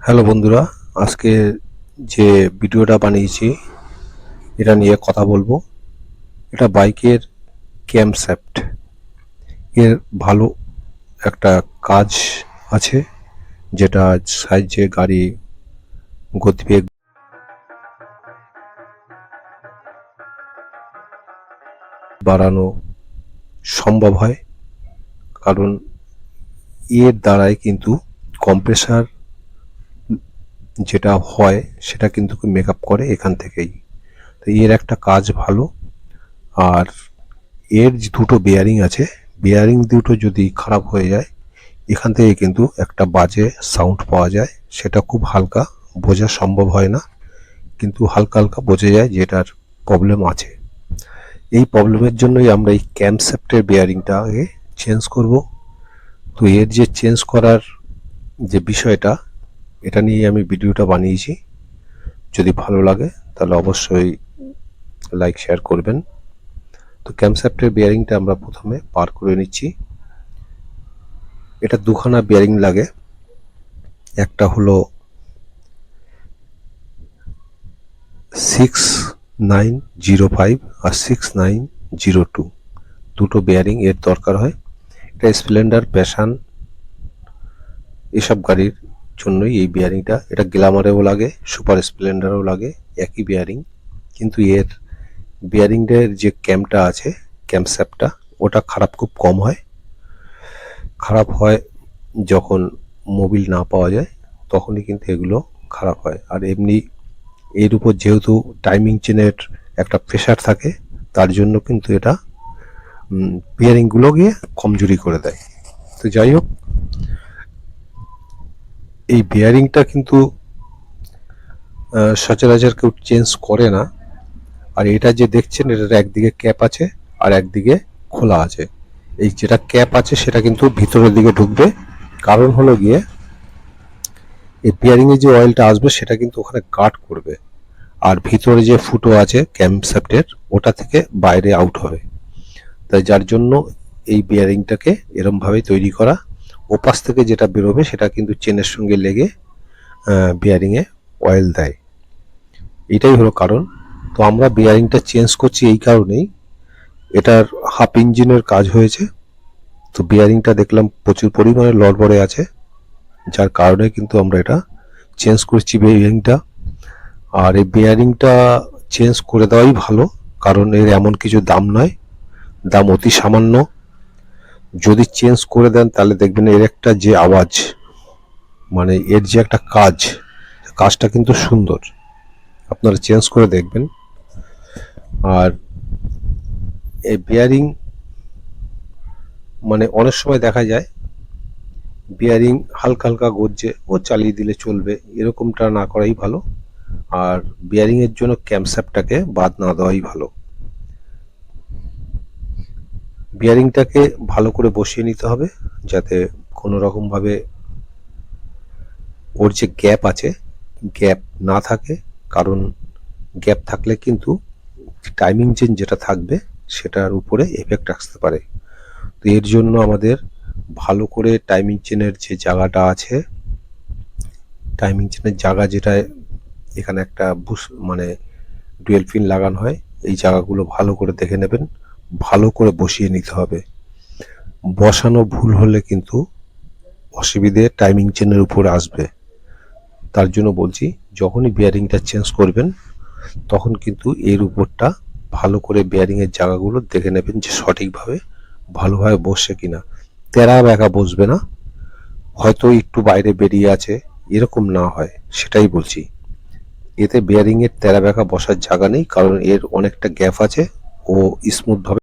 Hello বন্ধুরা, আজকে যে ভিডিওটা বানিয়েছি এটা নিয়ে কথা বলবো। এটা বাইকের ক্যামশ্যাফট এর ভালো একটা কাজ আছে, যেটা সাহায্যে গাড়ি গতিবেগ বাড়ানো সম্ভব হয়। কারণ এর দ্বারাই কিন্তু কম্প্রেসার যেটা হয় সেটা কিন্তু মেকআপ করে এখান থেকেই। তো এর একটা কাজ ভালো। আর এর যে দুটো বেয়ারিং আছে, বেয়ারিং দুটো যদি খারাপ হয়ে যায় এখান থেকে কিন্তু একটা বাজে সাউন্ড পাওয়া যায়। সেটা খুব হালকা, বোঝা সম্ভব হয় না, কিন্তু হালকা হালকা বোঝা যায় যে এটার প্রবলেম আছে। এই প্রবলেমের জন্যই আমরা এই ক্যামশ্যাফটের বেয়ারিংটাকে চেঞ্জ করব। তো এর যে চেঞ্জ করার যে বিষয়টা, এটা নিয়ে আমি ভিডিওটা বানিয়েছি। যদি ভালো লাগে তাহলে অবশ্যই লাইক শেয়ার করবেন। তো ক্যামশ্যাফটের বেয়ারিংটা আমরা প্রথমে পার করে নিচ্ছি। এটা দুখানা বেয়ারিং লাগে, একটা হলো 6905 আর 6902, দুটো বেয়ারিং এর দরকার হয়। এটা স্প্লেন্ডার, প্যাশন এসব গাড়ির জন্যই এই বেয়ারিংটা। এটা গ্ল্যামারেও লাগে, সুপার স্প্লেন্ডারেও লাগে একই বেয়ারিং। কিন্তু এর বেয়ারিংয়ের যে ক্যামটা আছে, ক্যামশ্যাফটটা, ওটা খারাপ খুব কম হয়। খারাপ হয় যখন মোবিল না পাওয়া যায়, তখনই কিন্তু এগুলো খারাপ হয়। আর এমনি এর উপর যেহেতু টাইমিং চেনের একটা প্রেশার থাকে, তার জন্য কিন্তু এটা বিয়ারিংগুলো গিয়ে কমজোরি করে দেয়। তো যাই হোক, এই বিয়ারিংটা কিন্তু সচরাচর কেউ চেঞ্জ করে না। আর এটা যে দেখছেন, এটার একদিকে ক্যাপ আছে আর একদিকে খোলা আছে। এই যেটা ক্যাপ আছে সেটা কিন্তু ভিতরের দিকে ঢুকবে, কারণ হলো গিয়ে এই বিয়ারিংয়ে যে অয়েলটা আসবে সেটা কিন্তু ওখানে গার্ড করবে। আর ভিতরে যে ফুটো আছে ক্যামশ্যাফটের, ওটা থেকে বাইরে আউট হবে। তাই যার জন্য এই বিয়ারিংটাকে এরমভাবে তৈরি করা। ওপাশ থেকে যেটা বেরোবে সেটা কিন্তু চেনের সঙ্গে লেগে বিয়ারিংয়ে অয়েল দেয়। এটাই হলো কারণ। তো আমরা বিয়ারিংটা চেঞ্জ করছি এই কারণেই, এটার হাফ ইঞ্জিনের কাজ হয়েছে। তো বিয়ারিংটা দেখলাম প্রচুর পরিমাণে লড়বড়ে আছে, যার কারণে কিন্তু আমরা এটা চেঞ্জ করছি বিয়ারিংটা। আর এই বিয়ারিংটা চেঞ্জ করে দেওয়াই ভালো, কারণ এর এমন কিছু দাম নয়, দাম অতি সামান্য। যদি চেঞ্জ করে দেন তাহলে দেখবেন এর একটা যে আওয়াজ, মানে এর যে একটা কাজটা কিন্তু সুন্দর। আপনারা চেঞ্জ করে দেখবেন। আর এই বিয়ারিং মানে অনেক সময় দেখা যায় বিয়ারিং হালকা হালকা গড়ছে, ও চালিয়ে দিলে চলবে, এরকমটা না করাই ভালো। আর বিয়ারিং এর জন্য ক্যামশ্যাফটটাকে বাদ না দেওয়াই ভালো। বিয়ারিংটাকে ভালো করে বসিয়ে নিতে হবে, যাতে কোনো রকমভাবে ওর যে গ্যাপ আছে, গ্যাপ না থাকে। কারণ গ্যাপ থাকলে কিন্তু টাইমিং চেন যেটা থাকবে সেটার উপরে এফেক্ট আসতে পারে। তো এর জন্য আমাদের ভালো করে টাইমিং চেনের যে জায়গাটা আছে, টাইমিং চেনের জায়গা যেটা, এখানে একটা মানে ডুয়েল পিন লাগানো হয়, এই জায়গাগুলো ভালো করে দেখে নেবেন, ভালো করে বসিয়ে নিতে হবে। বসানো ভুল হলে কিন্তু অসুবিধে টাইমিং চেনের উপরে আসবে। তার জন্য বলছি, যখনই বিয়ারিংটা চেঞ্জ করবেন তখন কিন্তু এর উপরটা ভালো করে বিয়ারিংয়ের জায়গাগুলো দেখে নেবেন যে সঠিকভাবে ভালোভাবে বসছে কিনা। তেরা বেঁকা বসবে না, হয়তো একটু বাইরে বেরিয়ে আছে, এরকম না হয় সেটাই বলছি। এতে বিয়ারিংয়ের তেরা বেঁকা বসার জায়গা নেই, কারণ এর অনেকটা গ্যাপ আছে, ও স্মুথভাবে